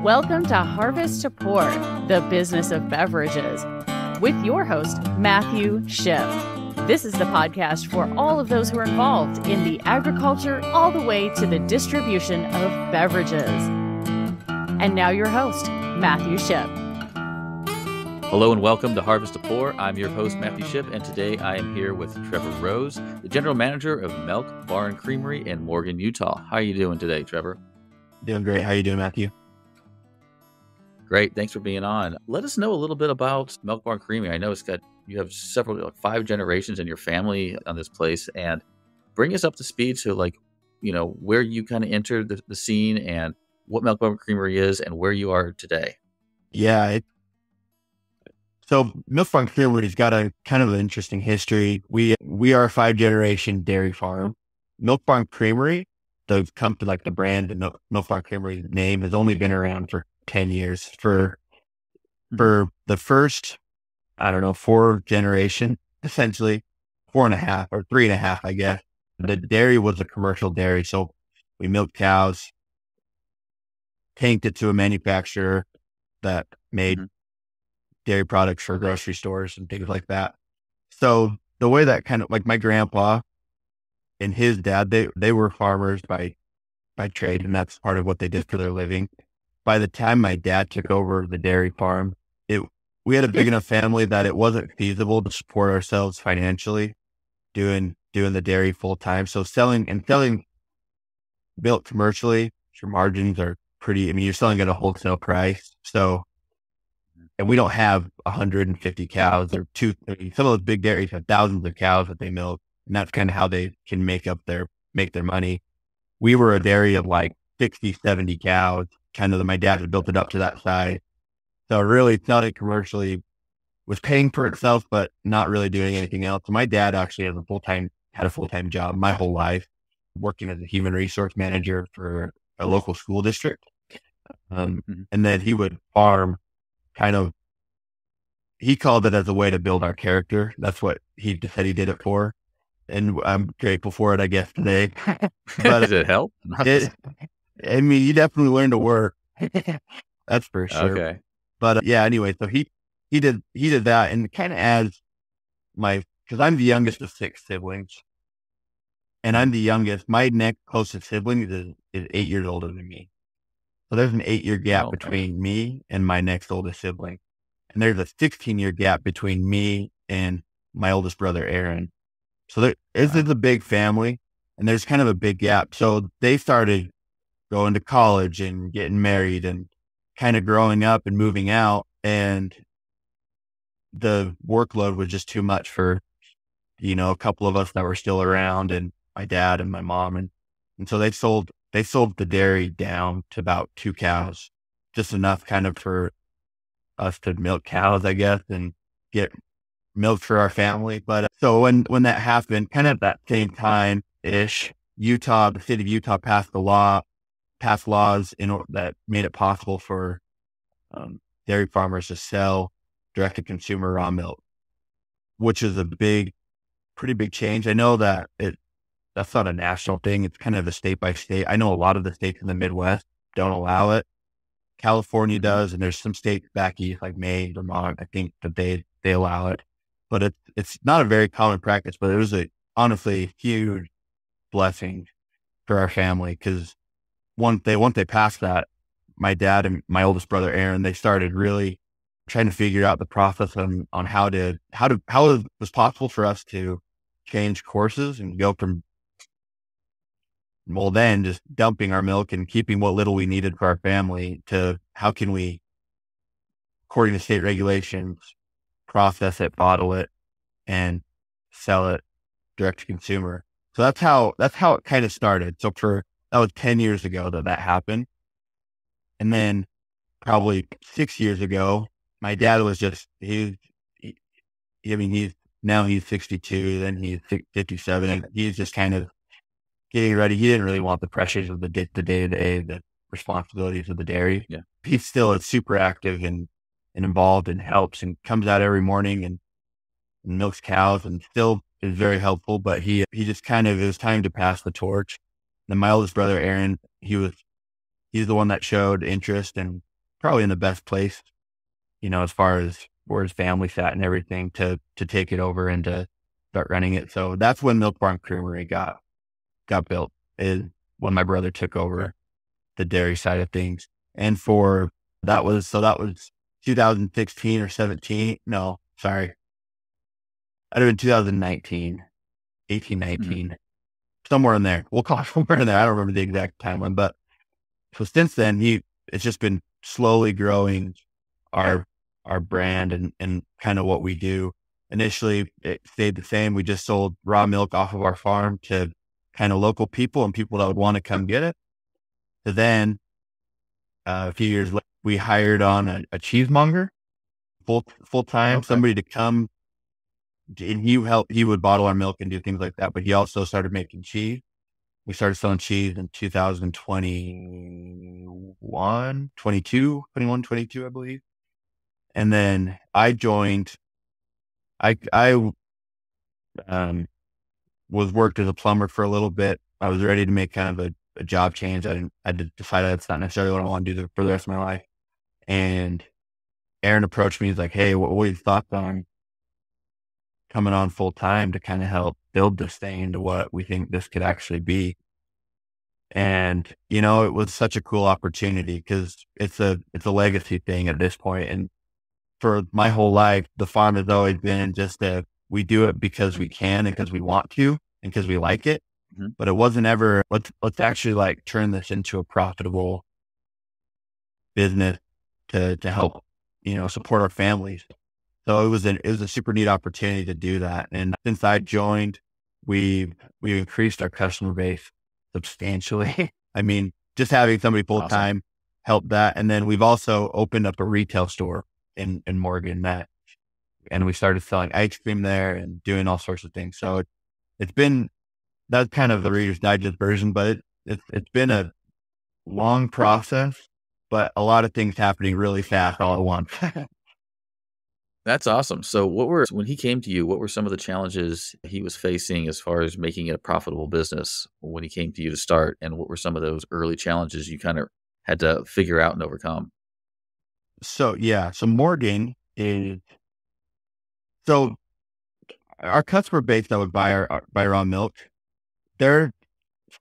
Welcome to Harvest to Pour, the business of beverages, with your host, Matthew Shipp. This is the podcast for all of those who are involved in the agriculture all the way to the distribution of beverages. And now your host, Matthew Shipp. Hello and welcome to Harvest to Pour. I'm your host, Matthew Shipp, and today I am here with Trevor Rose, the general manager of Milk Barn Creamery in Morgan, Utah. How are you doing today, Trevor? Doing great. How are you doing, Matthew? Great. Thanks for being on. Let us know a little bit about Milk Barn Creamery. I know you have several, like 5 generations in your family on this place, and bring us up to speed to where you kind of entered the scene and what Milk Barn Creamery is and where you are today. Yeah. So Milk Barn Creamery's got a kind of an interesting history. We are a 5-generation dairy farm. Milk Barn Creamery, the company, like the brand, and Milk Barn Creamery name has only been around for 10 years. For the first, 4 generation, essentially 4.5 or 3.5, I guess. The dairy was a commercial dairy. So we milked cows, tanked it to a manufacturer that made dairy products for grocery stores and things like that. So the way that kind of, like, my grandpa and his dad, they were farmers by trade, and that's part of what they did for their living. By the time my dad took over the dairy farm, we had a big enough family that it wasn't feasible to support ourselves financially doing the dairy full time. So selling milk commercially, your margins are pretty, you're selling at a wholesale price. So, and we don't have 150 cows or 230. Some of those big dairies have thousands of cows that they milk, and that's kind of how they can make their money. We were a dairy of like 60, 70 cows. My dad had built it up to that size. So really selling commercially was paying for itself, but not really doing anything else. So my dad actually had a full-time job my whole life, working as a human resource manager for a local school district. And then he would farm he called it as a way to build our character. That's what he said he did it for. And I'm grateful for it, I guess, today. But does it help? You definitely learn to work. That's for sure. Okay. But anyway, so he did that, and kind of as because I'm the youngest of 6 siblings, and I'm the youngest. My next closest sibling is 8 years older than me. So there's an 8-year gap between me and my next oldest sibling. And there's a 16-year gap between me and my oldest brother, Aaron. So this is a big family, and there's kind of a big gap. So they started going to college and getting married and kind of growing up and moving out. And the workload was just too much for, a couple of us that were still around, and my dad and my mom. And so they sold the dairy down to about 2 cows, just enough kind of for us to milk cows, I guess, and get milk for our family. But so when that happened, kind of at that same time-ish, the state of Utah passed laws that made it possible for dairy farmers to sell direct-to-consumer raw milk, which is a pretty big change. I know that that's not a national thing. It's kind of a state by state. I know a lot of the states in the Midwest don't allow it. California does, and there's some states back east like Maine, Vermont, I think that they allow it. But it's not a very common practice, but it was honestly a huge blessing for our family, because once they passed that, my dad and my oldest brother, Aaron, they started really trying to figure out the process on how it was possible for us to change courses and go from just dumping our milk and keeping what little we needed for our family to how can we, according to state regulations, process it, bottle it, and sell it direct to consumer. So that's how it kind of started. So that was 10 years ago that happened. And then probably 6 years ago, my dad was he's 62, then he's 57, and he's just kind of getting ready. He didn't really want the pressures of the day-to-day, the responsibilities of the dairy. Yeah. He still is super active and involved and helps and comes out every morning and milks cows and still is very helpful. But he just it was time to pass the torch. Then my oldest brother, Aaron, he's the one that showed interest and probably in the best place, as far as where his family sat and everything to take it over and to start running it. So that's when Milk Barn Creamery got built, is when my brother took over the dairy side of things. And that was 2016 or 17. No, sorry. I'd have been 2019, 18, 19, somewhere in there. We'll call it somewhere in there. I don't remember the exact timeline, but so since then, it's just been slowly growing our brand and kind of what we do. Initially, it stayed the same. We just sold raw milk off of our farm to kind of local people and people that would want to come get it. So then, a few years later, we hired on a cheesemonger full time, somebody to come. And he would bottle our milk and do things like that, but he also started making cheese. We started selling cheese in 2021, 22, I believe. And then I joined, I was worked as a plumber for a little bit. I was ready to make kind of a job change. I decided that's not necessarily what I want to do for the rest of my life. And Aaron approached me. He's like, "Hey, what are your thoughts on coming on full time to kind of help build this thing into what we think this could actually be?" And, it was such a cool opportunity because it's a legacy thing at this point. And for my whole life, the farm has always been just we do it because we can and because we want to and because we like it. But it wasn't ever, let's actually turn this into a profitable business to help, support our families. So it was a super neat opportunity to do that. And since I joined, we increased our customer base substantially. I mean, just having somebody full time helped that. And then we've also opened up a retail store in Morgan and we started selling ice cream there and doing all sorts of things. So that's kind of the Reader's Digest version, but it's been a long process, but a lot of things happening really fast all at once. That's awesome. So when he came to you, what were some of the challenges he was facing as far as making it a profitable business when he came to you to start? And what were some of those early challenges you kind of had to figure out and overcome? So Morgan is, our customer base that would buy our raw milk, they're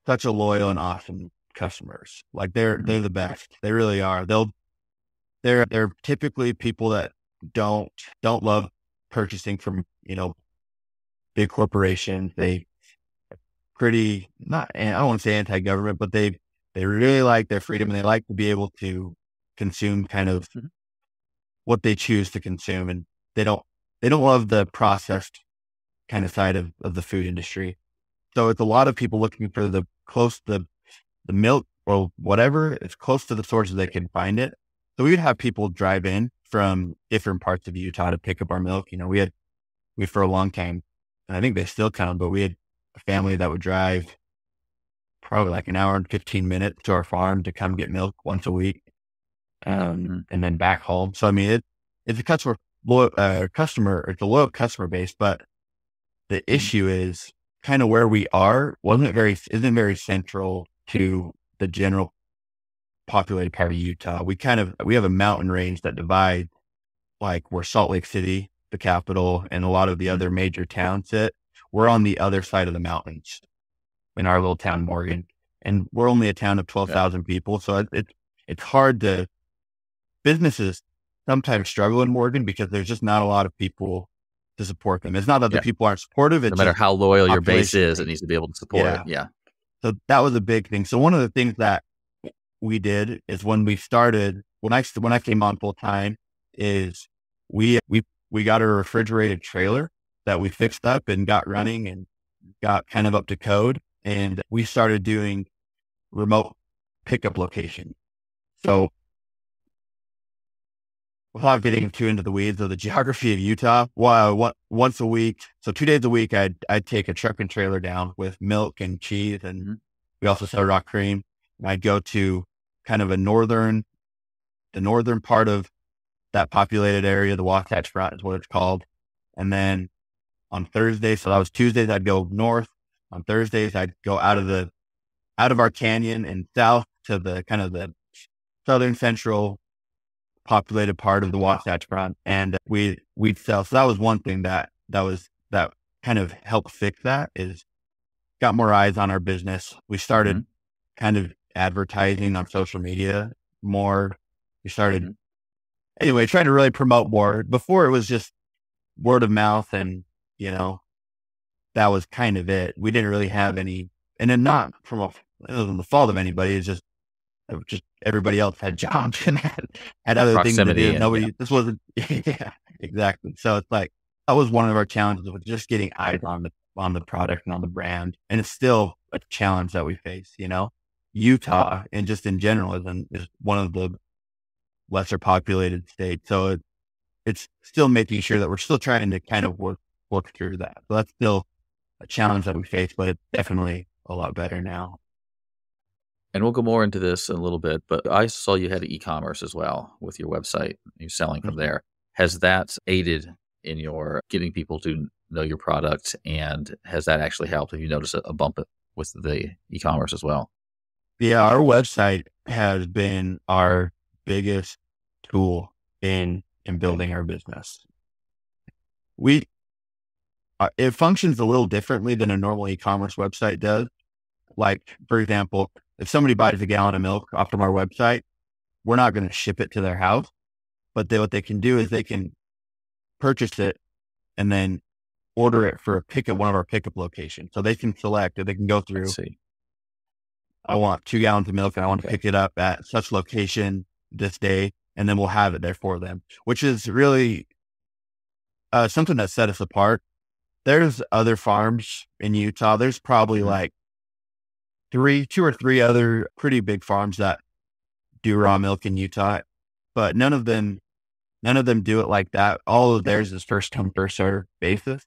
such a loyal and awesome customers. They're the best. They really are. They're typically people that don't love purchasing from, big corporations. They pretty, not, I don't want to say anti-government, but they really like their freedom and they like to be able to consume kind of what they choose to consume. And they don't love the processed kind of side of the food industry. So it's a lot of people looking for the milk or whatever, it's close to the sources they can find it. So we would have people drive in from different parts of Utah to pick up our milk. We for a long time, and I think they still come, but we had a family that would drive probably an hour and 15 minutes to our farm to come get milk once a week. And then back home. So, I mean, it's a loyal customer base, but the issue is kind of where we are isn't very central to the general populated part of Utah. We have a mountain range that divides where Salt Lake City, the capital, and a lot of the other major towns sit. We're on the other side of the mountains in our little town, Morgan, and we're only a town of 12,000 people. So it's hard to, businesses sometimes struggle in Morgan because there's just not a lot of people to support them. It's not that the people aren't supportive. It's no matter how loyal your base is, it needs to be able to support it. Yeah. So that was a big thing. So one of the things that we did is when I came on full time is we got a refrigerated trailer that we fixed up and got running and got kind of up to code. And we started doing remote pickup location. So without getting too into the weeds of the geography of Utah, once a week, so 2 days a week, I'd take a truck and trailer down with milk and cheese, and we also sell raw cream. And I'd go to kind of the northern part of that populated area, the Wasatch Front is what it's called. And then on Thursdays, so that was Tuesdays, I'd go north. On Thursdays, I'd go out of our canyon and south to the kind of the southern central populated part of the Wasatch Front, and we'd sell. So that was one thing that kind of helped fix that, is got more eyes on our business. We started kind of advertising on social media more. We started anyway, trying to really promote more. Before it was just word of mouth, and that was kind of it. We didn't really have any, and then not from it wasn't the fault of anybody. It's just everybody else had jobs and had other things to do. Nobody, this wasn't, yeah, exactly. So it's like, that was one of our challenges, was just getting eyes on the product and on the brand. And it's still a challenge that we face, Utah, and just in general, is one of the lesser populated states. So it's still making sure that we're still trying to kind of work through that. So that's still a challenge that we face, but it's definitely a lot better now. And we'll go more into this in a little bit, but I saw you had e-commerce as well with your website. You're selling from there. Has that aided in your getting people to know your product, and has that actually helped? Have you noticed a bump with the e-commerce as well? Yeah, our website has been our biggest tool in building our business. It functions a little differently than a normal e-commerce website does. Like, for example, if somebody buys a gallon of milk off from our website, we're not going to ship it to their house, but what they can do is they can purchase it and then order it for one of our pickup locations. So they can select, or they can go through, I want 2 gallons of milk and I want to pick it up at such location this day, and then we'll have it there for them, which is really something that set us apart. There's other farms in Utah. There's probably like 2 or 3 other pretty big farms that do raw milk in Utah, but none of them do it like that. All of theirs is first come, first serve basis.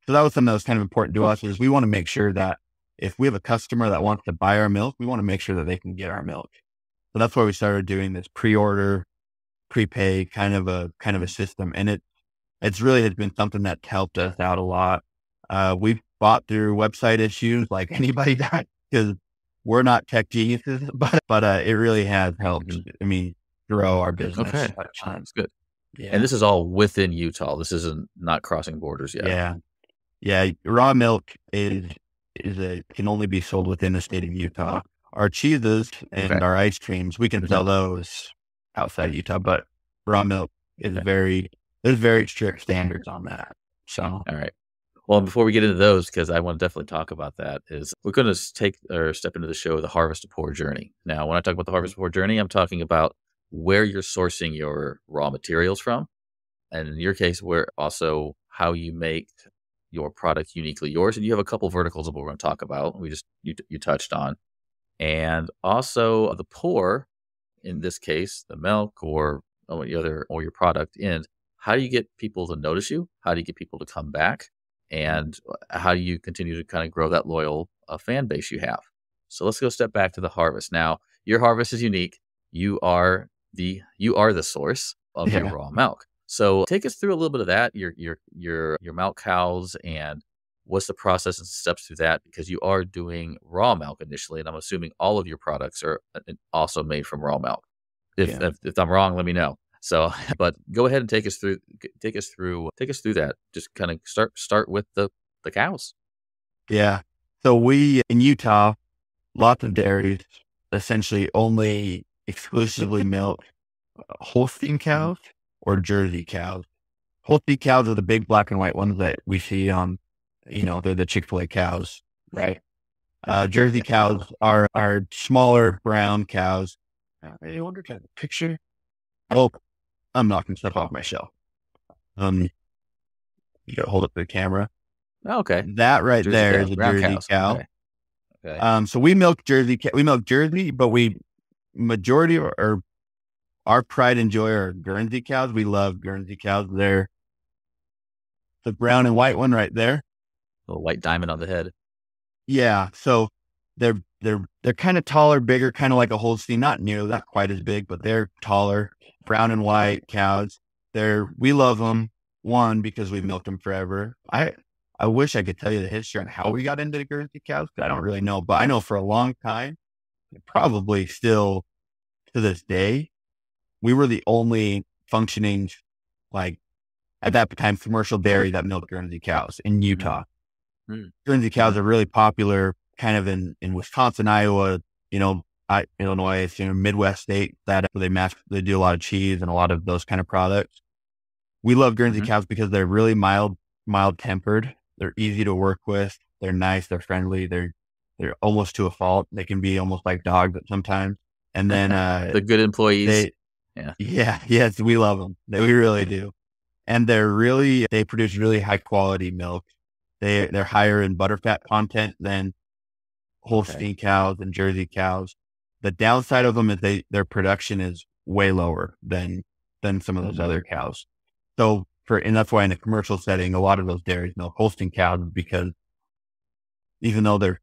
So that was something that was kind of important to us, is we want to make sure that if we have a customer that wants to buy our milk, we want to make sure that they can get our milk. So that's why we started doing this pre-order, prepay kind of a system. And it's really has been something that's helped us out a lot. We've fought through website issues like anybody does, because we're not tech geniuses, but it really has helped. I mean, grow our business. Okay, that's good. Yeah. And this is all within Utah. This isn't not crossing borders yet. Yeah. Raw milk can only be sold within the state of Utah. Our cheeses and our ice creams, we can sell those outside Utah, but raw milk is there's very strict standards on that. So, all right. Well, before we get into those, because I want to definitely talk about that, is we're going to step into the show, the Harvest to Pour journey. Now, when I talk about the Harvest to Pour journey, I'm talking about where you're sourcing your raw materials from. And in your case, also how you make your product uniquely yours. And you have a couple verticals that we're going to talk about. You touched on. And also the pour, in this case, the milk or your product in. How do you get people to notice you? How do you get people to come back? And how do you continue to kind of grow that loyal fan base you have? So let's go step back to the harvest. Now, your harvest is unique. You are the source of your raw milk. So take us through a little bit of that, your milk cows, and what's the process and steps through that, because you are doing raw milk initially, and I'm assuming all of your products are also made from raw milk. If I'm wrong, let me know. So, but go ahead and take us through that. Just kind of start with the cows. Yeah. So we, in Utah, lots of dairies essentially only exclusively milk Holstein cows or Jersey cows. Holstein cows are the big black and white ones that we see on, they're the Chick-fil-A cows, right? Jersey cows are smaller brown cows. I wonder if I have a picture. Oh, I'm knocking stuff off my shelf. You gotta hold up the camera. Okay. That right Jersey there is a Jersey cow. Okay. So we milk Jersey, but majority or our pride and joy are Guernsey cows. We love Guernsey cows. They're the brown and white one right there. Little white diamond on the head. Yeah. So they're kind of taller, bigger, kind of like a Holstein, not quite as big, but they're taller, brown and white cows. We love them. One, because we've milked them forever. I wish I could tell you the history on how we got into the Guernsey cows, because I don't really know, but I know for a long time, probably still to this day, we were the only functioning, like at that time, commercial dairy that milked Guernsey cows in Utah. Mm-hmm. Guernsey cows are really popular kind of in Wisconsin, Iowa, Illinois, Midwest state that they do a lot of cheese and a lot of those kind of products. We love Guernsey cows because they're really mild tempered. They're easy to work with. They're nice. They're friendly. They're almost to a fault. They can be almost like dogs sometimes. And then, the good employees. Yes, we love them. We really do. And they produce really high quality milk. They're higher in butterfat content than Holstein cows and Jersey cows. The downside of them is their production is way lower than some of those other cows. So and that's why in a commercial setting, a lot of those dairies milk Holstein cows, because even though they're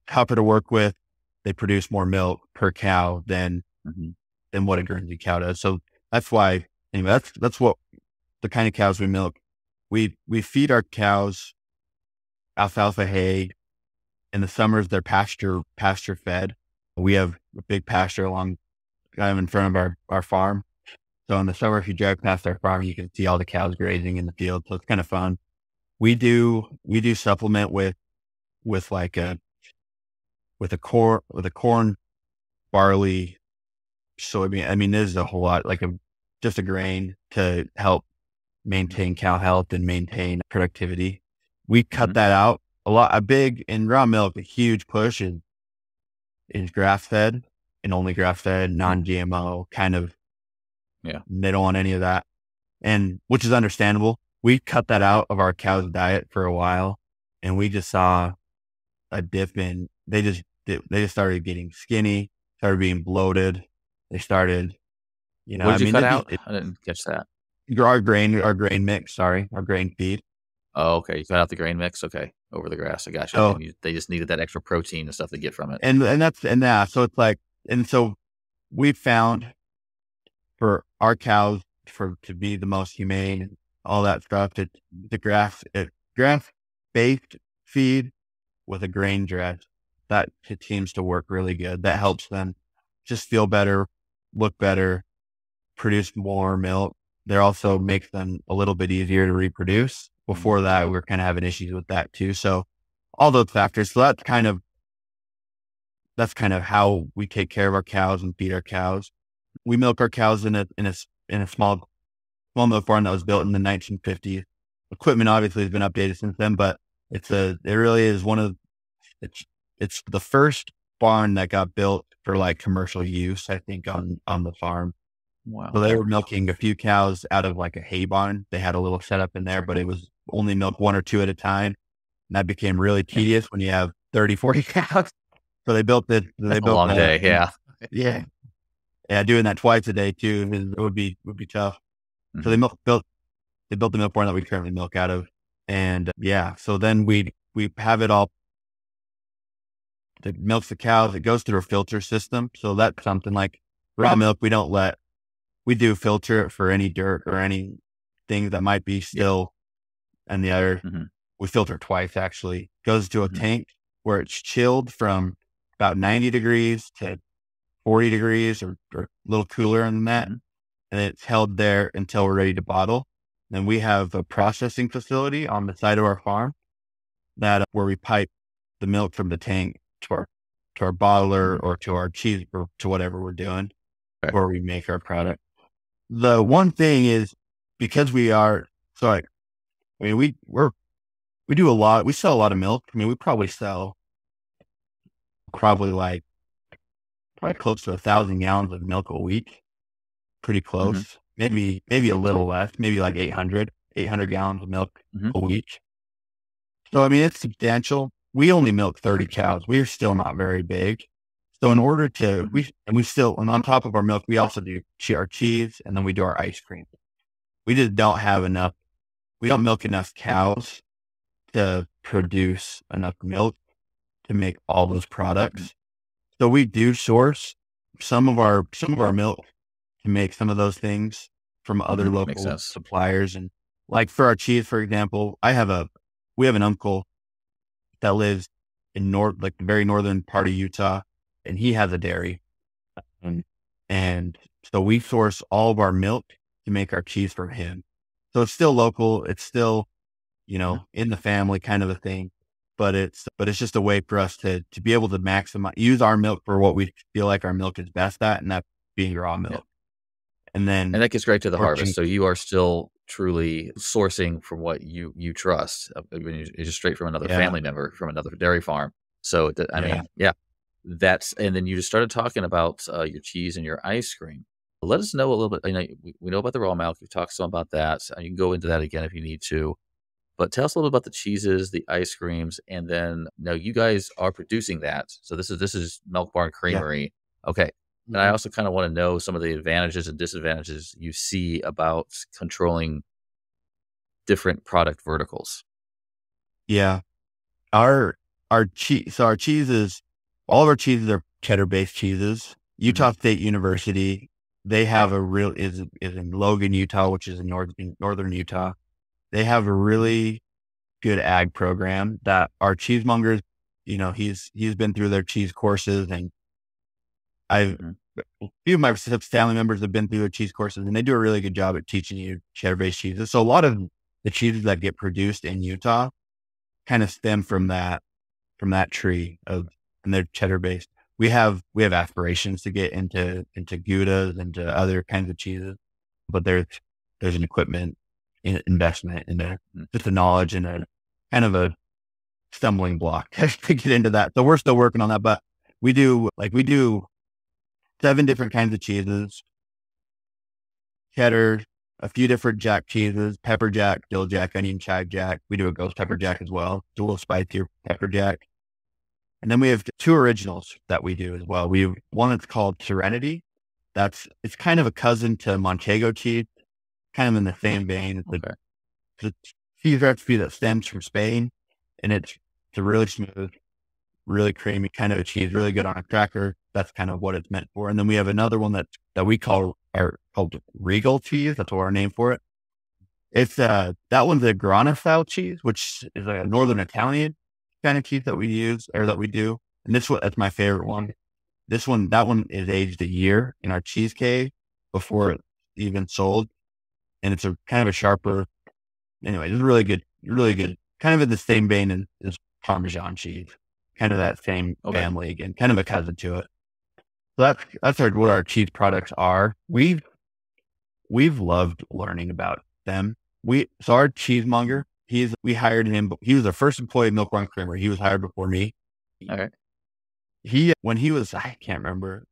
tougher to work with, they produce more milk per cow than what a Guernsey cow does. So that's why, anyway, that's what the kind of cows we milk. We feed our cows alfalfa hay. In the summers, they're pasture fed. We have a big pasture kind of in front of our farm. So in the summer, if you drive past our farm, you can see all the cows grazing in the field. So it's kind of fun. We do supplement with corn, barley, soybean. I mean, there's a whole lot, just a grain to help maintain cow health and maintain productivity. We cut that out a lot. In raw milk, a huge push is grass fed and only grass fed, non-GMO kind of. Yeah. They don't want any of that. And which is understandable. We cut that out of our cow's diet for a while, and we just saw a dip in, they just started getting skinny, started being bloated. They started, what did you cut out? I didn't catch that. Our grain mix, our grain feed. Oh, okay. You cut out the grain mix. Okay. Over the grass. I got you. Oh, they just needed that extra protein and stuff to get from it. So it's like, and so we found for our cows to be the most humane and all that stuff, the grass based feed with a grain dress, that it seems to work really good. That helps them just feel better, look better, produce more milk. They also makes them a little bit easier to reproduce. Before that, we were kind of having issues with that too. So all those factors. So that's kind of how we take care of our cows and feed our cows. We milk our cows in a small milk barn that was built in the 1950s. Equipment obviously has been updated since then, but it really is it's the first barn that got built for like commercial use, I think, on the farm. Wow. So they were milking a few cows out of like a hay barn. They had a little setup in there, but it was only milk one or two at a time. And that became really tedious when you have 30, 40 cows. So they built a long day. Yeah. Yeah. Yeah. Doing that twice a day too, it would be tough. So they built the milk barn that we currently milk out of. And so then we have it all. It milks the cows. It goes through a filter system. So that's something like raw milk. We do filter it for any dirt or any thing that might be still. And the other, we filter twice actually. Goes to a tank where it's chilled from about 90 degrees to 40 degrees or a little cooler than that. And it's held there until we're ready to bottle. Then we have a processing facility on the side of our farm where we pipe the milk from the tank to our bottler or to our cheese or to whatever we're doing, where we make our product. The one thing is, because we sell a lot of milk. I mean, we probably sell probably close to 1,000 gallons of milk a week. Pretty close. Maybe a little less, maybe like 800 gallons of milk a week. So, I mean, it's substantial. We only milk 30 cows. We are still not very big. So in order to, and on top of our milk, we also do our cheese, and then we do our ice cream. We just don't have enough. We don't milk enough cows to produce enough milk to make all those products. So we do source some of our milk to make some of those things from other local suppliers. And like for our cheese, for example, we have an uncle that lives in the very northern part of Utah, and he has a dairy. And And so we source all of our milk to make our cheese from him. So it's still local. It's still, in the family kind of a thing, but it's just a way for us to be able to use our milk for what we feel like our milk is best at, and that being raw Yeah. milk. And then And that gets right to the harvest. So you are still truly sourcing from what you trust. I mean, it's just straight from another family member, from another dairy farm. So, I mean, that's, and then you just started talking about your cheese and your ice cream. Let us know a little bit. We know about the raw milk. We've talked some about that. So you can go into that again if you need to. But tell us a little bit about the cheeses, the ice creams, and then now you guys are producing that. So this is Milk Barn Creamery. Okay. And I also kind of want to know some of the advantages and disadvantages you see about controlling different product verticals. Yeah. Our cheese. So our cheeses, all of our cheeses are cheddar-based cheeses. Utah State University, they have is in Logan, Utah, which is in northern Utah. They have a really good ag program that our cheesemongers, he's been through their cheese courses, and a few of my family members have been through their cheese courses, and they do a really good job at teaching you cheddar-based cheeses. So a lot of the cheeses that get produced in Utah kind of stem from that tree and they're cheddar-based. We have aspirations to get into Goudas and to other kinds of cheeses, but there's an equipment investment in there, just a knowledge and a kind of a stumbling block to get into that. So we're still working on that, but we do 7 different kinds of cheeses, cheddar, a few different jack cheeses, pepper jack, dill jack, onion chive jack. We do a ghost pepper jack as well. It's a little spicier pepper jack. And then we have 2 originals that we do as well. We have one that's called Serenity. It's kind of a cousin to Manchego cheese, kind of in the same vein. It's a cheese recipe that stems from Spain, and it's a really smooth, really creamy kind of a cheese, really good on a cracker. That's kind of what it's meant for. And then we have another one that we called Regal cheese. That's our name for it. It's that one's a Grana style cheese, which is a northern Italian kind of cheese that we use or that we do. And that's my favorite one. That one is aged a year in our cheese cave before it's even sold. And it's a kind of a sharper, anyway, it's really good, kind of in the same vein as Parmesan cheese, kind of that same family again, kind of a cousin to it. So that's what our cheese products are. We've loved learning about them. So our cheesemonger, we hired him, but he was the first employee of Milk Barn Creamery. He was hired before me. All right. I can't remember,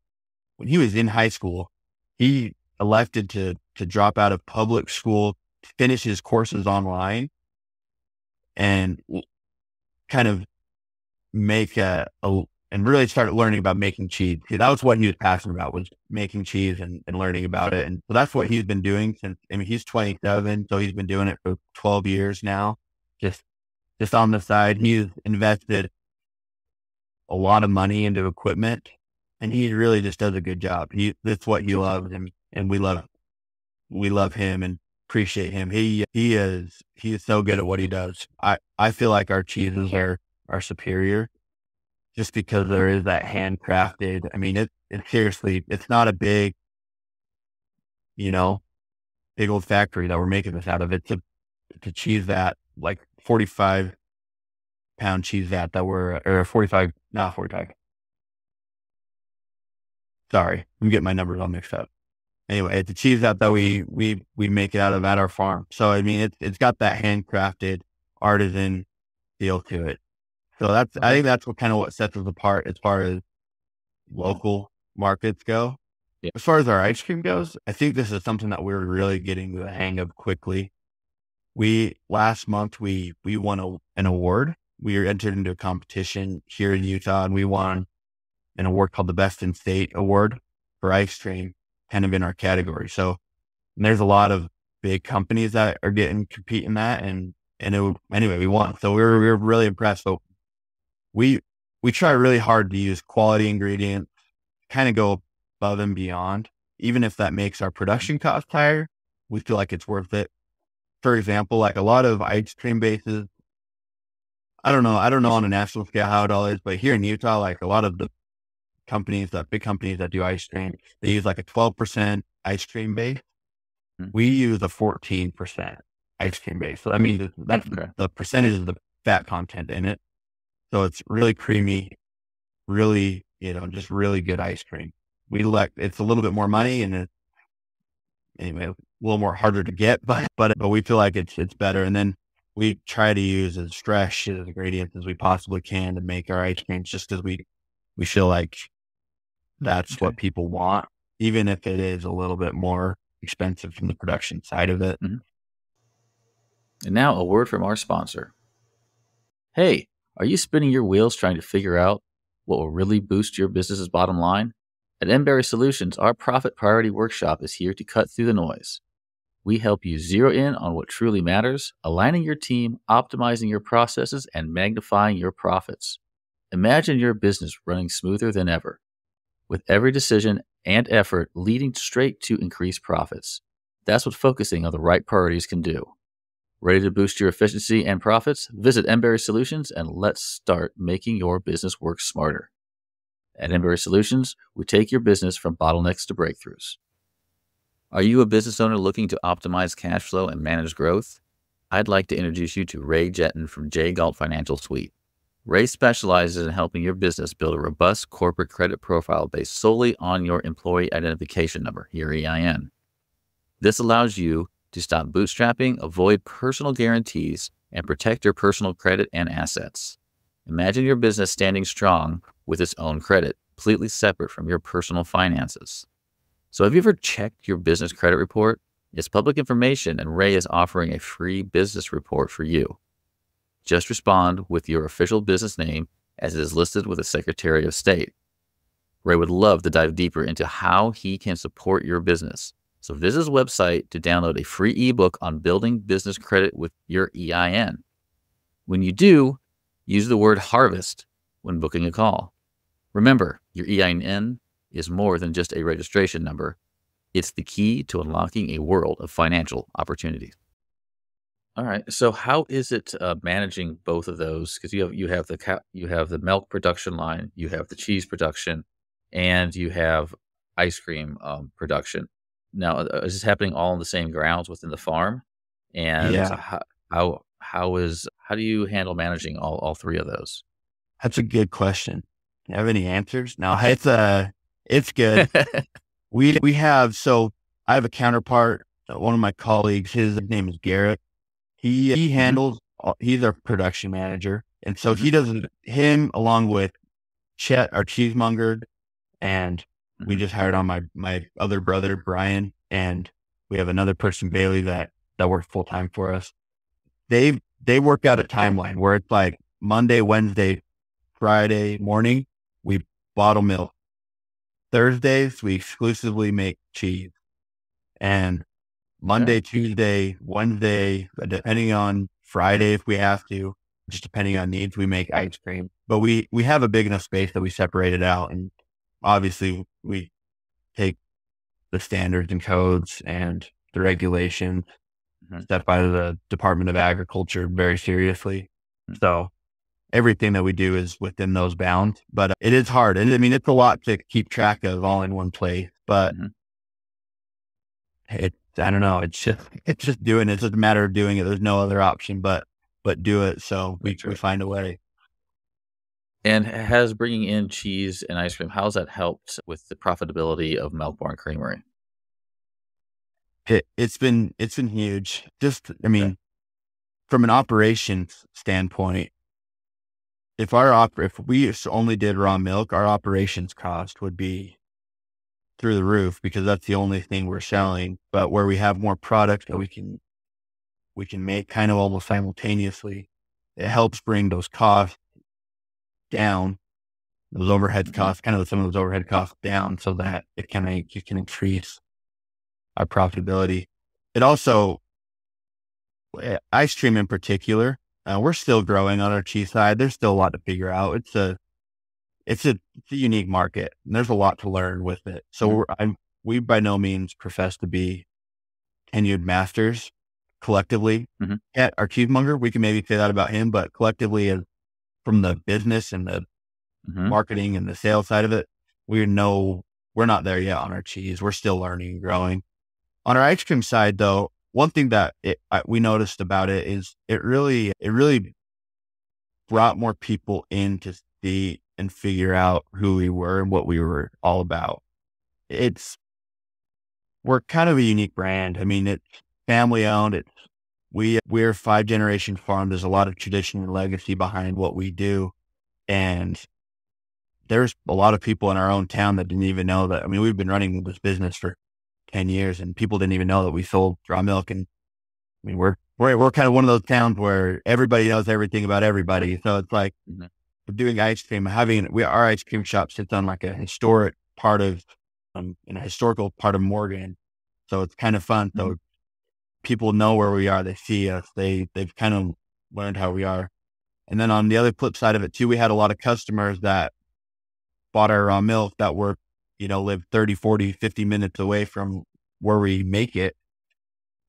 when he was in high school, he elected to drop out of public school, finish his courses online, and kind of make and really started learning about making cheese. See, that was what he was passionate about, was making cheese and learning about it. And so that's what he's been doing since, he's 27. So he's been doing it for 12 years now. Just on the side, he's invested a lot of money into equipment, and he really just does a good job. That's what he loves, and we love him and appreciate him. He is so good at what he does. I feel like our cheeses are superior just because there is that handcrafted. It's seriously, it's not a big old factory that we're making this out of. It's a cheese vat, like 45-pound cheese vat or 45, not 45. Sorry, I'm getting my numbers all mixed up. Anyway, it's a cheese vat that we make it out of at our farm. So, it's got that handcrafted artisan feel to it. So I think that's what sets us apart as far as local markets go. Yeah. As far as our ice cream goes, I think this is something that we're really getting the hang of quickly. Last month, we won an award. We were entered into a competition here in Utah, and we won an award called the Best in State Award for ice cream, kind of in our category. So there's a lot of big companies that are compete in that, anyway, we won. So we were really impressed. So we try really hard to use quality ingredients, kind of go above and beyond, even if that makes our production costs higher. We feel like it's worth it. For example, like a lot of ice cream bases, I don't know on a national scale how it all is, but here in Utah, like a lot of the big companies that do ice cream, they use like a 12% ice cream base. Mhm. We use a 14% ice cream base. So that means that's Okay. the percentage of the fat content in it. So it's really creamy, really, just really good ice cream. It's a little bit more money and it's anyway, a little more harder to get, but we feel like it's better. And then we try to use as fresh as ingredients as we possibly can to make our ice creams, just because we feel like that's Okay. what people want, even if it is a little bit more expensive from the production side of it. Mhm. And now a word from our sponsor. Hey, are you spinning your wheels trying to figure out what will really boost your business's bottom line? At Emberry Solutions, our Profit Priority Workshop is here to cut through the noise. We help you zero in on what truly matters, aligning your team, optimizing your processes, and magnifying your profits. Imagine your business running smoother than ever, with every decision and effort leading straight to increased profits. That's what focusing on the right priorities can do. Ready to boost your efficiency and profits? Visit Emberry Solutions and let's start making your business work smarter. At Emberry Solutions, we take your business from bottlenecks to breakthroughs. Are you a business owner looking to optimize cash flow and manage growth? I'd like to introduce you to Ray Jetton from J. Galt Financial Suite. Ray specializes in helping your business build a robust corporate credit profile based solely on your employee identification number, your EIN. This allows you to stop bootstrapping, avoid personal guarantees, and protect your personal credit and assets. Imagine your business standing strong with its own credit, completely separate from your personal finances. So have you ever checked your business credit report? It's public information, and Ray is offering a free business report for you. Just respond with your official business name as it is listed with the Secretary of State. Ray would love to dive deeper into how he can support your business. So visit his website to download a free ebook on building business credit with your EIN. When you do, use the word harvest when booking a call. Remember, your EIN is more than just a registration number. It's the key to unlocking a world of financial opportunities. All right. So how is it managing both of those? Because you have the milk production line, you have the cheese production, and you have ice cream production. Now, is this happening all on the same grounds within the farm? And Yeah, how do you handle managing all three of those? that's a good question. Do you have any answers? No, it's good. We have, so I have a counterpart, one of my colleagues, his name is Garrett. He handles, he's our production manager. And so he does him along with Chet, our cheesemonger. And we just hired on my other brother, Brian. And we have another person, Bailey, that works full time for us. They work out a timeline where it's like Monday, Wednesday, Friday morning, we bottle milk. Thursdays, we exclusively make cheese. And Monday, Tuesday, Wednesday, depending on Friday, if we have to, just depending on needs, we make ice cream. But we have a big enough space that we separate it out. And obviously we take the standards and codes and the regulations set by the Department of Agriculture very seriously. So everything that we do is within those bounds, but it is hard. And I mean, it's a lot to keep track of all in one place, but I don't know. It's just doing it. It's just a matter of doing it. There's no other option but do it. So we find a way. And has bringing in cheese and ice cream, how's that helped with the profitability of Milk Barn Creamery? It's been huge. Just, I mean, from an operations standpoint, if we only did raw milk, our operations cost would be through the roof because that's the only thing we're selling. But where we have more products that we can make kind of almost simultaneously, it helps bring those costs down, those overhead costs, kind of some of those overhead costs down so that you can increase our profitability. It also, ice cream in particular, we're still growing on our cheese side. There's still a lot to figure out. It's a unique market and there's a lot to learn with it. So we by no means profess to be tenured masters collectively. At our cheesemonger, we can maybe say that about him, but collectively from the business and the marketing and the sales side of it, we're not there yet on our cheese. We're still learning and growing. On our ice cream side, though, one thing that we noticed about it is it really brought more people in to see and figure out who we were and what we were all about. We're kind of a unique brand. I mean, it's family owned. We're 5-generation farm. There's a lot of tradition and legacy behind what we do. And there's a lot of people in our own town that didn't even know that. I mean, we've been running this business for 10 years and people didn't even know that we sold raw milk. And I mean, we're kind of one of those towns where everybody knows everything about everybody. So it's like we're doing ice cream, our ice cream shop sits on like a historic part of, in a historical part of Morgan. So it's kind of fun. So people know where we are. They see us. They've kind of learned how we are. And then on the other flip side of it too, we had a lot of customers that bought our raw milk that were, live 30, 40, 50 minutes away from where we make it.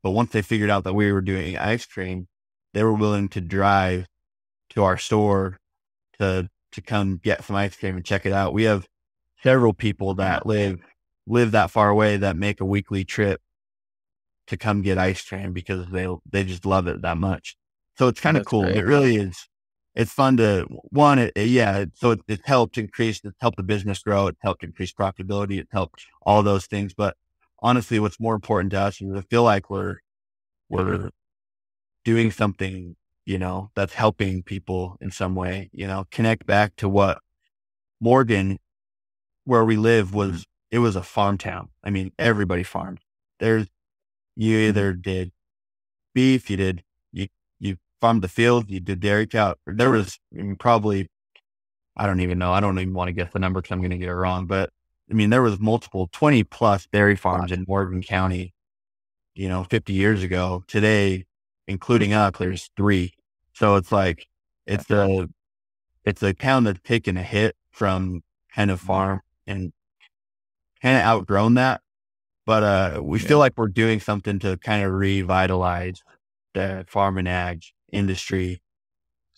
But once they figured out that we were doing ice cream, they were willing to drive to our store to come get some ice cream and check it out. We have several people that live that far away that make a weekly trip to come get ice cream because they just love it that much. So it's kind of cool. Great. It really is. It's fun to so it's helped the business grow. It's helped increase profitability. It's helped all those things. But honestly, what's more important to us is I feel like we're doing something, that's helping people in some way, connect back to what Morgan, where we live it was a farm town. I mean, everybody farmed. You either did beef, you farmed the field, you did dairy cow. There was probably, I don't even know. I don't even want to guess the number because I'm going to get it wrong. But I mean, there was multiple 20 plus dairy farms in Morgan County, 50 years ago. Today, including us, there's 3. So it's like, it's a town that's taken a hit from kind of farm and kind of outgrown that. But we feel like we're doing something to kind of revitalize the farm and ag industry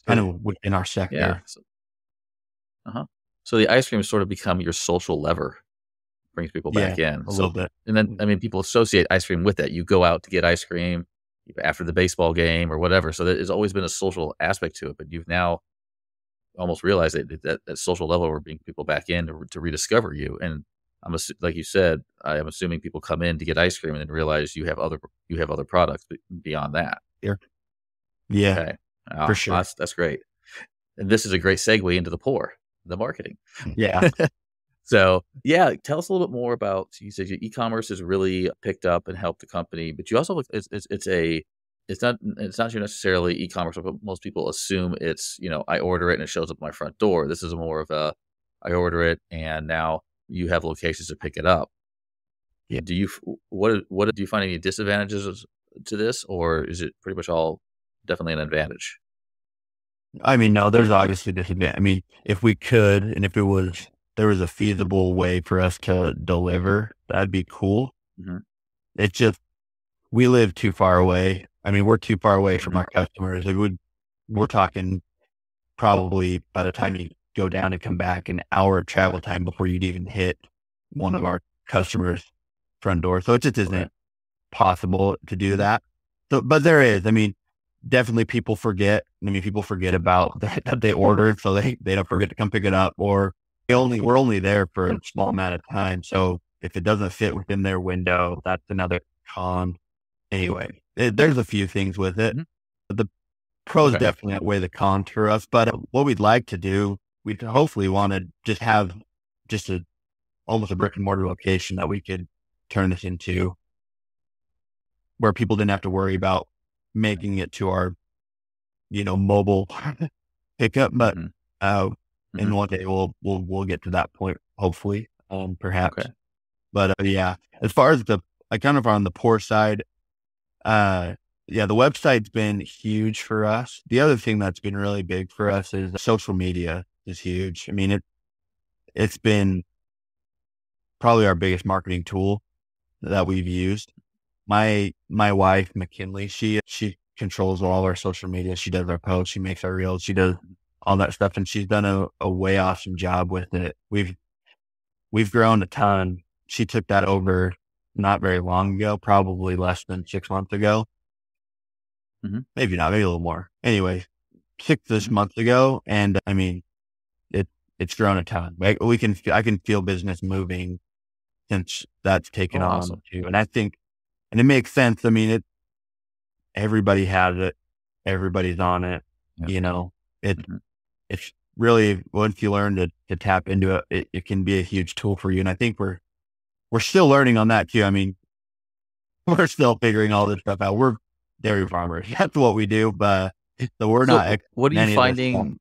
kind of within our sector. Yeah. So the ice cream has sort of become your social lever, brings people back in. A little bit. And then, I mean, people associate ice cream with that. You go out to get ice cream after the baseball game or whatever. So there's always been a social aspect to it, but you've now almost realized that social level we're bringing people back in to rediscover you. And like you said, I am assuming people come in to get ice cream and then realize you have other products beyond that. Yeah. Okay. For sure. That's great. And this is a great segue into the marketing. Yeah. So tell us a little bit more about, you said your e-commerce has really picked up and helped the company, but you also, it's not necessarily e-commerce, but most people assume it's, I order it and it shows up at my front door. This is more of I order it and now you have locations to pick it up. Yeah. Do you find any disadvantages to this, or is it pretty much all definitely an advantage? I mean, no, there's obviously disadvantage. I mean, if we could, and if there was a feasible way for us to deliver, that'd be cool. Mm-hmm. It's just, we live too far away. I mean, we're too far away from our customers. We're talking probably by the time you go down and come back an hour travel time before you'd even hit one of our customers' front door. So it just isn't possible to do that. So, but there is, I mean, definitely people forget. I mean, people forget about that they ordered, so they don't forget to come pick it up, or we're only there for a small amount of time. So if it doesn't fit within their window, that's another con. Anyway, there's a few things with it. But the pros definitely outweigh the cons for us. But what we'd like to do, we'd hopefully want to just have almost a brick and mortar location that we could turn this into, where people didn't have to worry about making it to our, mobile pickup. But and one day we'll get to that point, hopefully, perhaps. Okay. But as far as kind of on the poor side, the website's been huge for us. The other thing that's been really big for us is social media is huge. I mean, it's been probably our biggest marketing tool that we've used. My wife, McKinley, she controls all our social media. She does our posts, she makes our reels, she does all that stuff, and she's done a way awesome job with it. we've grown a ton. She took that over not very long ago, probably less than 6 months ago. Maybe not, maybe a little more. Anyway, 6 months ago. And I mean, it's grown a ton. Like I can feel business moving since that's taken on Awesome. too. And I think, and it makes sense. I mean, everybody has it. Everybody's on it. Yeah. You know, it's really, once you learn to tap into it, it can be a huge tool for you. And I think we're still learning on that too. I mean, we're still figuring all this stuff out. We're dairy farmers. That's what we do. But so we're not. What are you any of this stuff. finding?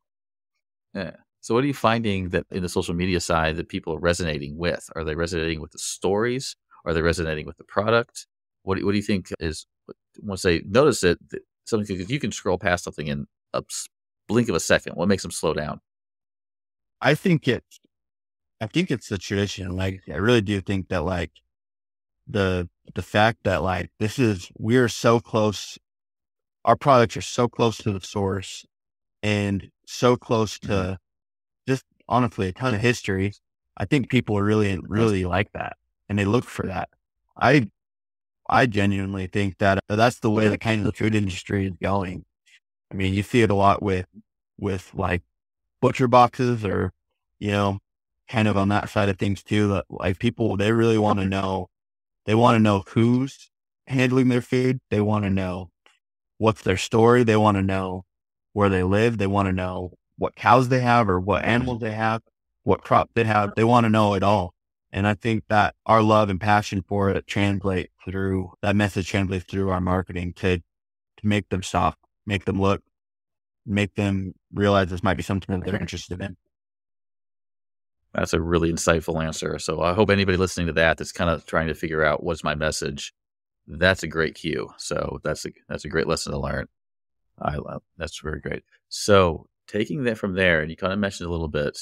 Yeah. So what are you finding that in the social media side that people are resonating with? Are they resonating with the stories? Are they resonating with the product? What do you think is, once they notice it, something you can scroll past something in a blink of a second? What makes them slow down? I think it's the tradition. Like, I really do think that like the fact that like we're so close, our products are so close to the source and so close to just honestly a ton of history. I think people are really like that, and they look for that. I genuinely think that that's the way the kind of the food industry is going. I mean, you see it a lot with like butcher boxes, or, you know, kind of on that side of things too, that like people, they really want to know, who's handling their food. They want to know what's their story. They want to know where they live. They want to know what cows they have or what animals they have, what crop they have. They want to know it all. And I think that our love and passion for it that message translates through our marketing to make them stop, make them look, make them realize this might be something that they're interested in. That's a really insightful answer. So I hope anybody listening to that's kind of trying to figure out what's my message. That's a great cue. So that's a great lesson to learn. That's very great. So taking that from there, and you kind of mentioned a little bit,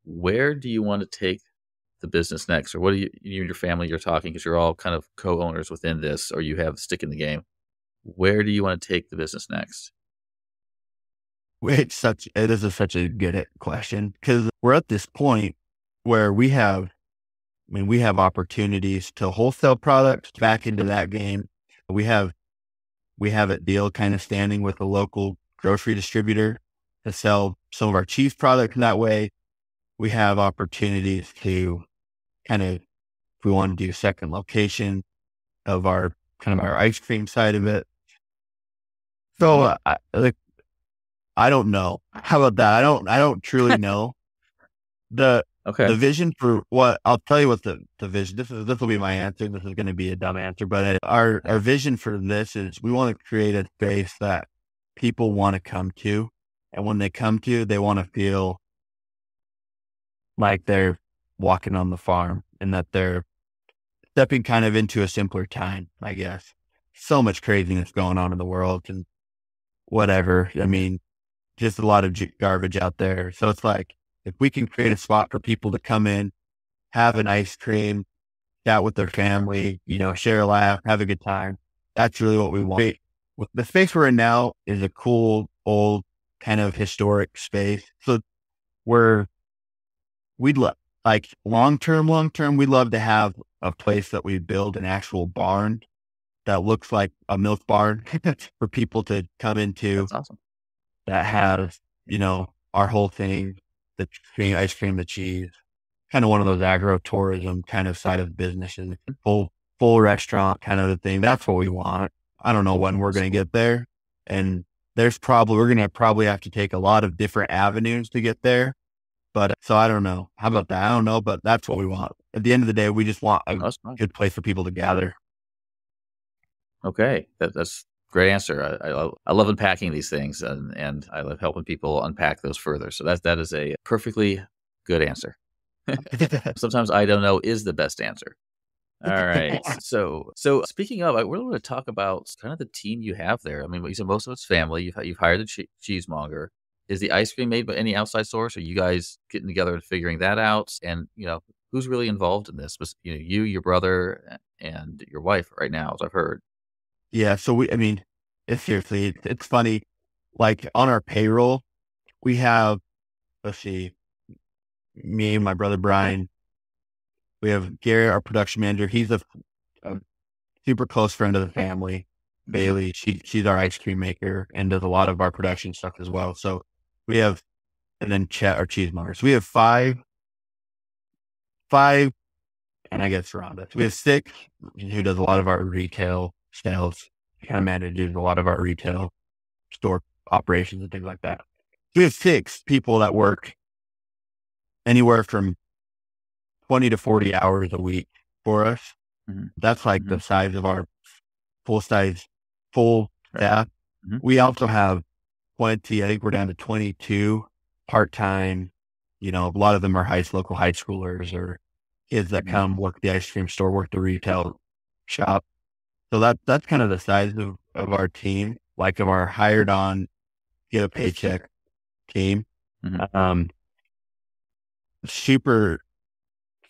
where do you want to take the business next? Or what do you and your family, you're talking, because you're all kind of co-owners within this, or you have a stick in the game. Where do you want to take the business next? It is such a good question, because we're at this point where we have opportunities to wholesale products back into that game. We have a deal kind of standing with a local grocery distributor to sell some of our cheese products in that way. We have opportunities to kind of, if we want to do a second location of our ice cream side of it. So I don't know. How about that? I don't truly know. The vision for what, I'll tell you what the vision, this will be my answer. This is going to be a dumb answer, but our vision for this is we want to create a space that people want to come to. And when they come to, they want to feel like they're walking on the farm and that they're stepping kind of into a simpler time, I guess. So much craziness going on in the world and whatever. I mean, just a lot of garbage out there. So it's like, if we can create a spot for people to come in, have an ice cream, chat with their family, share a laugh, have a good time. That's really what we want. The space we're in now is a cool, old, kind of historic space. So we'd like long term, we'd love to have a place that we build an actual barn that looks like a milk barn for people to come into. That's awesome. That has, our whole thing, the ice cream, the cheese, kind of one of those agro-tourism kind of side of businesses, full restaurant kind of a thing. That's what we want. I don't know when we're going to get there. And we're going to probably have to take a lot of different avenues to get there. But so I don't know. How about that? I don't know, but that's what we want. At the end of the day, we just want a good place for people to gather. Okay. That's a great answer. I love unpacking these things, and I love helping people unpack those further. So that is a perfectly good answer. Sometimes I don't know is the best answer. All right. So speaking of, I really want to talk about kind of the team you have there. I mean, you said most of it's family. You've hired a cheesemonger. Is the ice cream made by any outside source? Are you guys getting together and figuring that out? And who's really involved in this? You, your brother, and your wife right now, as I've heard. Yeah. So seriously, it's funny. Like on our payroll, we have, let's see, me and my brother Brian, We have Garrett, our production manager. He's a super close friend of the family. Bailey, she's our ice cream maker and does a lot of our production stuff as well. So we have, and then Chet, our cheesemonger. So we have five, and I guess around us. We have six who does a lot of our retail sales, kind of manages a lot of our retail store operations and things like that. We have six people that work anywhere from 20 to 40 hours a week for us. That's like the size of our full staff. We also have 20, I think we're down to 22 part-time. A lot of them are local high schoolers or kids that come work the ice cream store, work the retail shop. So that's kind of the size of our team, like of our hired on, get a paycheck team.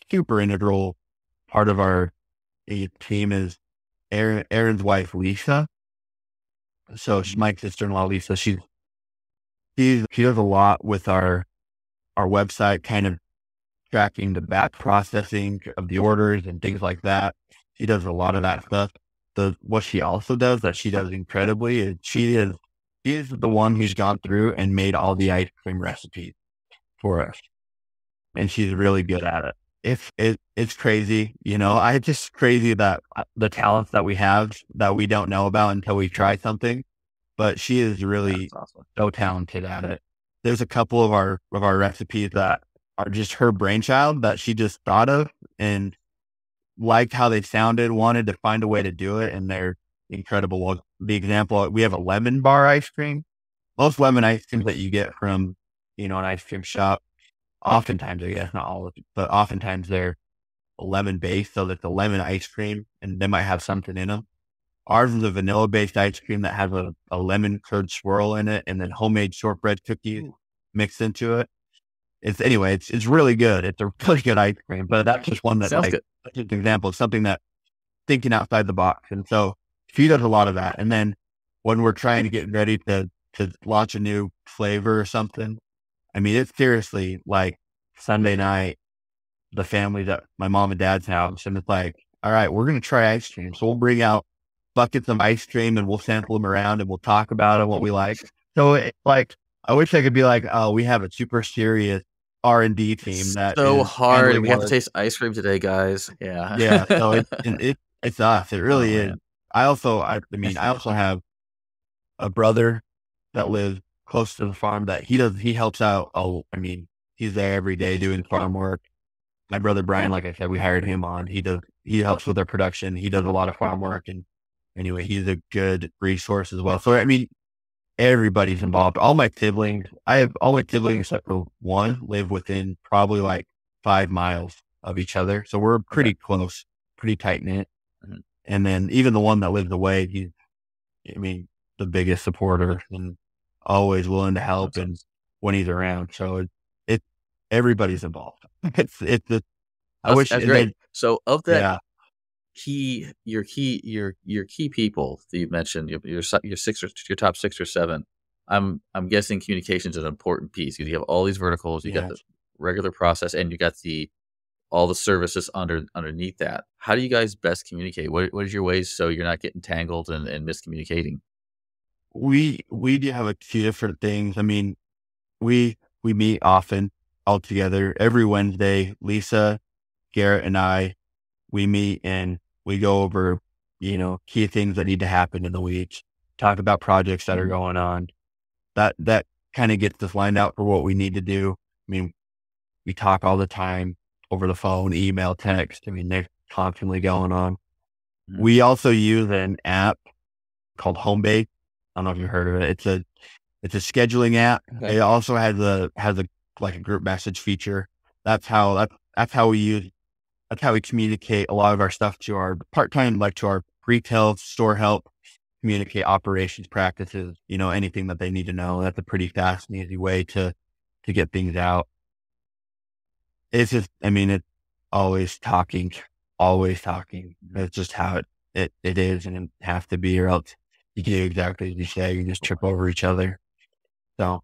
Super integral part of our team is Aaron's wife, Lisa. So my sister-in-law, Lisa, she does a lot with our website, kind of tracking the batch processing of the orders and things like that. She does a lot of that stuff. What she also does that she does incredibly is she is the one who's gone through and made all the ice cream recipes for us. And she's really good at it. It's crazy. It's just crazy that the talents that we have that we don't know about until we try something, but she is really so talented at it. There's a couple of our recipes that are just her brainchild that she just thought of and liked how they sounded, wanted to find a way to do it. And they're incredible. Well, the example, we have a lemon bar ice cream. Most lemon ice creams that you get from, an ice cream shop, oftentimes, I guess, not all of it, but oftentimes they're lemon based. So that's a lemon ice cream and they might have something in them. Ours is a vanilla based ice cream that has a lemon curd swirl in it and then homemade shortbread cookies mixed into it. It's really good. It's a really good ice cream, but that's just one that Sounds good. That's just an example of something that thinking outside the box. And so she does a lot of that. And then when we're trying to get ready to launch a new flavor or something, it's seriously like Sunday night, the family's at my mom and dad's house, and it's like, all right, we're going to try ice cream. So we'll bring out buckets of ice cream and we'll sample them around and we'll talk about it, what we like. So it's like, I wish I could be like, oh, we have a super serious R&D team that so is hard. We have to taste ice cream today, guys. Yeah. Yeah. So it's us. It really is. I also have a brother that lives close to the farm that he helps out. He's there every day doing farm work. My brother Brian, like I said, we hired him on. He helps with our production. He does a lot of farm work, and anyway, he's a good resource as well. So everybody's involved. All my siblings except for one live within probably like 5 miles of each other. So we're pretty close, pretty tight knit. And then even the one that lives away, he's the biggest supporter and always willing to help and when he's around. So everybody's involved. I wish. That's great. So of that your key people that you mentioned, your top 6 or 7. I'm guessing communication is an important piece because you have all these verticals. You got the regular process, and you got all the services underneath that. How do you guys best communicate? What is your ways so you're not getting tangled and miscommunicating? We do have a few different things. We meet often all together every Wednesday. Lisa, Garrett, and I, we meet and we go over, key things that need to happen in the week, talk about projects that are going on. That kind of gets us lined out for what we need to do. We talk all the time over the phone, email, text. They're constantly going on. We also use an app called Homebase. I don't know if you've heard of it. It's a scheduling app. Okay. It also has a group message feature. That's how we communicate a lot of our stuff to our part-time, like to our retail store help, communicate operations practices, anything that they need to know. That's a pretty fast and easy way to get things out. It's just, it's always talking. It's just how it is, and it has to be, or else you do exactly as you say, you just trip over each other. So.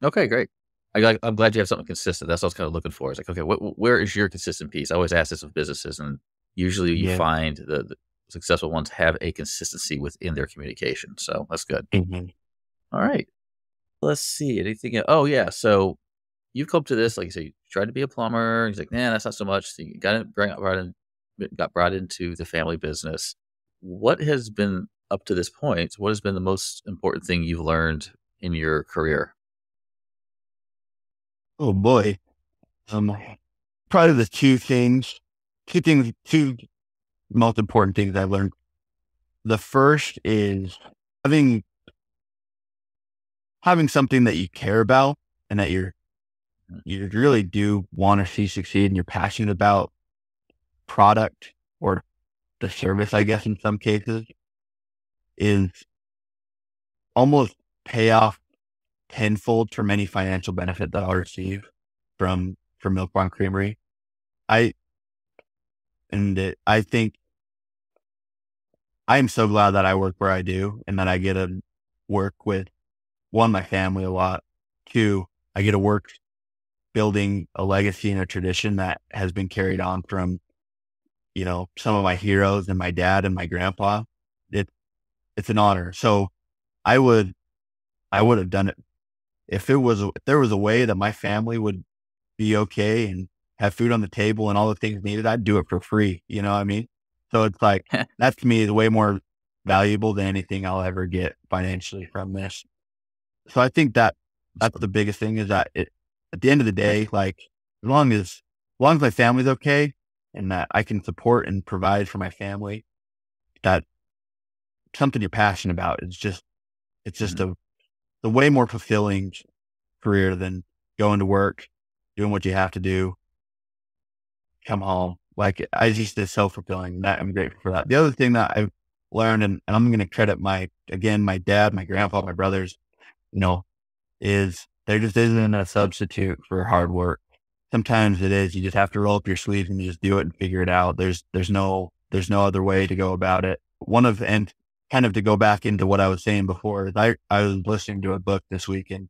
Okay, great. I'm glad you have something consistent. That's what I was kind of looking for. It's like, okay, where is your consistent piece? I always ask this of businesses, and usually you Yeah. find the successful ones have a consistency within their communication. So that's good. Mm-hmm. All right. Let's see. Anything? Oh, yeah. So you've come to this, like you say, you tried to be a plumber. He's like, nah, that's not so much. So you got brought into the family business. What has been up to this point? What has been the most important thing you've learned in your career? Oh boy. Probably the two most important things I've learned. The first is having having something that you care about and that you really do want to see succeed and you're passionate about product or the service, I guess, in some cases, is almost pay off tenfold from any financial benefit that I'll receive from Milk Barn Creamery. I I think I am so glad that I work where I do and that I get to work with one, my family a lot. Two, I get to work building a legacy and a tradition that has been carried on from, some of my heroes and my dad and my grandpa. It, it's an honor. So I would, I would have done it if there was a way that my family would be okay and have food on the table and all the things needed. I'd do it for free. You know what I mean? So it's like, that to me is way more valuable than anything I'll ever get financially from this. So I think that's the biggest thing is that at the end of the day, like as long as my family's okay and that I can support and provide for my family, that something you're passionate about it's just Mhm. the way more fulfilling career than going to work, doing what you have to do, come home. Like I just it's so fulfilling. That I'm grateful for that. The other thing that I've learned, and I'm going to credit my dad, my grandpa, my brothers, you know, is there just isn't a substitute for hard work. Sometimes it is. You just have to roll up your sleeves and you just do it and figure it out. There's no other way to go about it. And kind of to go back into what I was saying before, is I was listening to a book this week and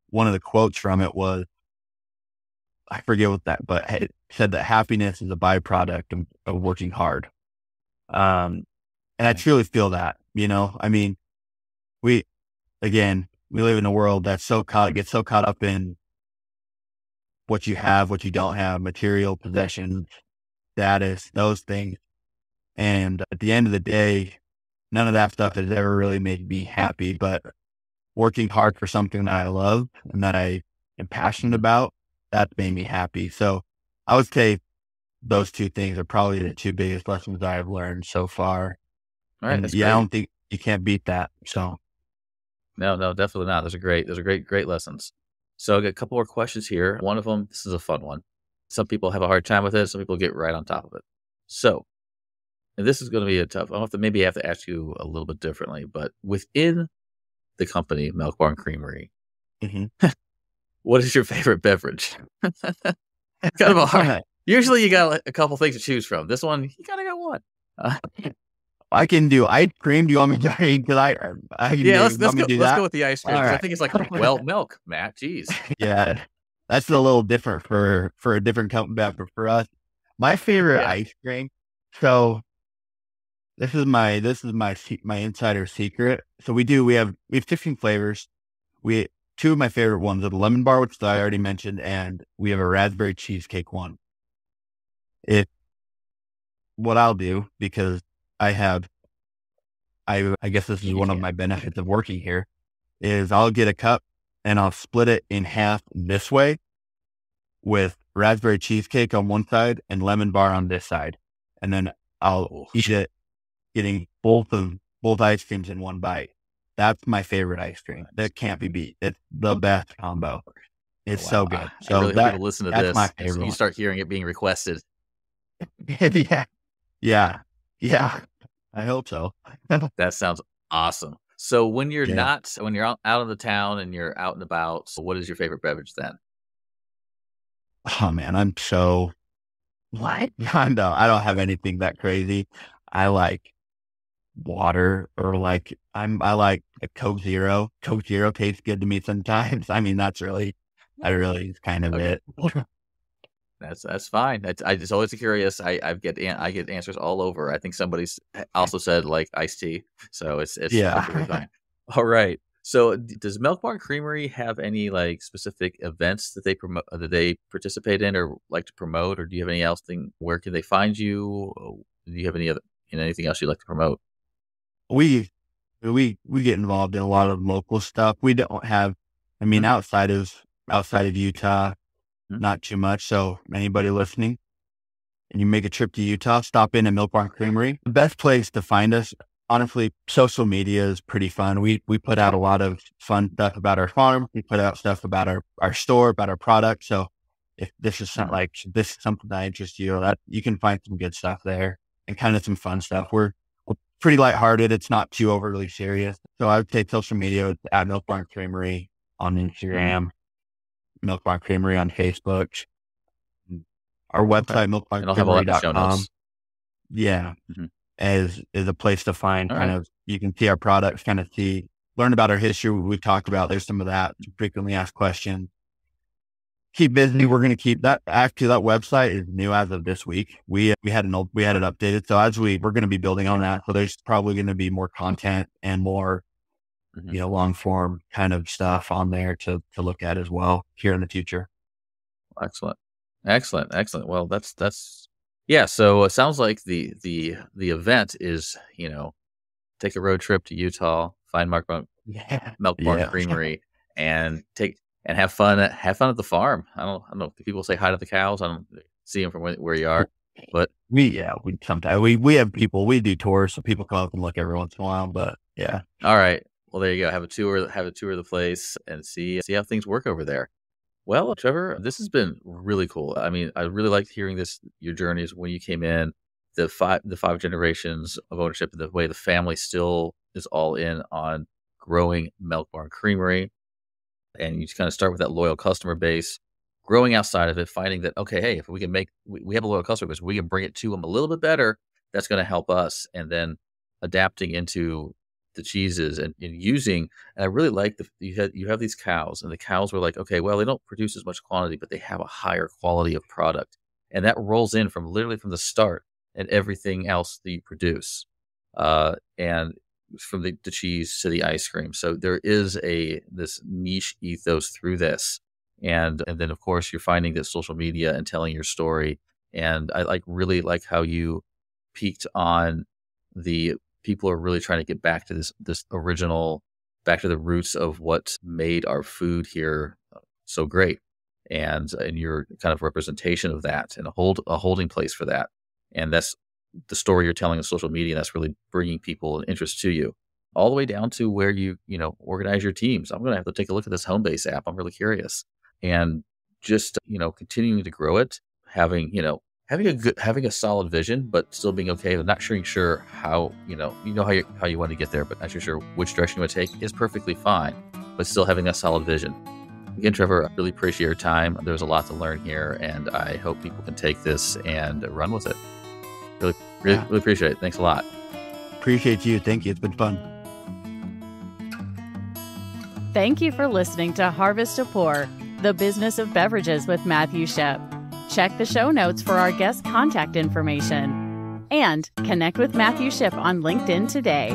one of the quotes from it was, I forget what that, but it said that happiness is a byproduct of working hard. And I truly feel that, I mean, we, again, we live in a world that's gets so caught up in what you have, what you don't have, material possessions, status, those things. And at the end of the day, none of that stuff has ever really made me happy, but working hard for something that I love and that I am passionate about, that made me happy. So I would say those two things are probably the two biggest lessons I've learned so far. All right, And that's yeah, I great. don't think you can't beat that. So No, no, definitely not. Those are great lessons. So I got a couple more questions here. One of them, this is a fun one. Some people have a hard time with it. Some people get right on top of it. So, and this is going to be a tough. Maybe I have to ask you a little bit differently, but within the company, Milk Barn Creamery, mhm. what is your favorite beverage? Kind of a hard. Usually, you got like, a couple things to choose from. This one, you kind of got one. I can do ice cream. Do you want me to? Because I can Yeah, do. let's You let's want me go. to do Let's go that? with the ice cream All because I right. think it's like milk, Matt. Jeez. Yeah, that's a little different for a different company, but for us, my favorite Yeah. ice cream. So this is my insider secret. So we have 15 flavors. We Two of my favorite ones are the lemon bar, which I already mentioned, and we have a raspberry cheesecake one. It What I'll do, because I have I guess this is You one of can. my benefits of working here, is I'll get a cup and I'll split it in half this way with raspberry cheesecake on one side and lemon bar on this side. And then I'll Oh, eat it, getting both ice creams in one bite. That's my favorite ice cream. nice. That can't be beat. It's the best combo. Oh, It's so wow. good. I So really hope people listen to that's my this and favorite you one. start hearing it being requested. Yeah. Yeah. Yeah. I hope so. That sounds awesome. So Yeah. when you're out in the town and you're out and about, so what is your favorite beverage then? Oh man, I'm so what? I don't have anything that crazy. I like water or I like a Coke Zero. Coke Zero tastes good to me sometimes. I mean, that's really That really is kind of Okay. it. That's fine. I just always curious. I get answers all over. I think somebody's also said like iced tea, so it's perfectly Yeah. fine. All right. So does Milk Barn Creamery have any like specific events that they promote that they participate in or like to promote, or do you have any else thing? Where can they find you? Do you have any other anything else you'd like to promote? we we get involved in a lot of local stuff. We don't have, I mean, Mhm, outside of Utah, mhm, not too much. So anybody listening, and you make a trip to Utah, stop in at Milk Barn Creamery. The best place to find us, honestly, social media is pretty fun. We put out a lot of fun stuff about our farm. We put out stuff about our store, about our product. So if this is mhm. if this is something that interests you, that you can find some good stuff there and kind of some fun stuff. We're pretty lighthearted. It's not too overly serious. So I would say social media is at Milk Barn Creamery on Mhm. Instagram, Milk Barn Creamery on Facebook, our Okay. website, And I'll have all that in the show milkbarncreamery.com. notes. Yeah. Mhm. Is a place to find All kind right. of, you can see our products, kind of learn about our history. We've talked about, there's some of that, some frequently asked questions. Keep busy. We're going to keep that. Actually, that website is new as of this week. We had we had it updated. So we're going to be building on that. So there's probably going to be more content and more, Mhm. long form kind of stuff on there to look at as well here in the future. Excellent. Excellent. Excellent. Well, that's yeah. So it sounds like the event is, take a road trip to Utah, find Yeah. Milk Barn Yeah. Creamery, and have fun at the farm. I don't know. Do people say hi to the cows? I don't see them from where you are, but We sometimes we have people, we do tours, so people come up and look every once in a while, but yeah. all right. Well, there you go. Have a tour of the place and see how things work over there. Well, Trevor, this has been really cool. I mean, I really liked hearing your journeys when you came in, the five generations of ownership, and the way the family still is all in on growing Milk Barn Creamery. And you just kind of start with that loyal customer base, growing outside of it, finding that, okay, hey, if we can we have a loyal customer base, we can bring it to them a little bit better, that's going to help us. And then adapting into the cheeses and using, and I really like you have these cows, and the cows were like, okay, well, they don't produce as much quantity, but they have a higher quality of product. And that rolls in from literally from the start and everything else that you produce. And from the cheese to the ice cream. So there is this niche ethos through this. And then of course you're finding that social media and telling your story. And I really like how you peaked on the people are really trying to get back to this original, back to the roots of what made our food here so great. And your kind of representation of that and a holding place for that. And that's the story you're telling on social media. That's really bringing people an interest to you, all the way down to where you organize your teams. I'm going to have to take a look at this Homebase app. I'm really curious, and just continuing to grow it, having a solid vision, but still being okay with not sure how how you want to get there, but not sure which direction you want to take is perfectly fine, but still having a solid vision. Again, Trevor, I really appreciate your time. There's a lot to learn here, and I hope people can take this and run with it. Really, really, Yeah. really appreciate it. Thanks a lot. Appreciate you. Thank you. It's been fun. Thank you for listening to Harvest to Pour, the business of beverages with Matthew Shep. Check the show notes for our guest contact information and connect with Matthew Shep on LinkedIn today.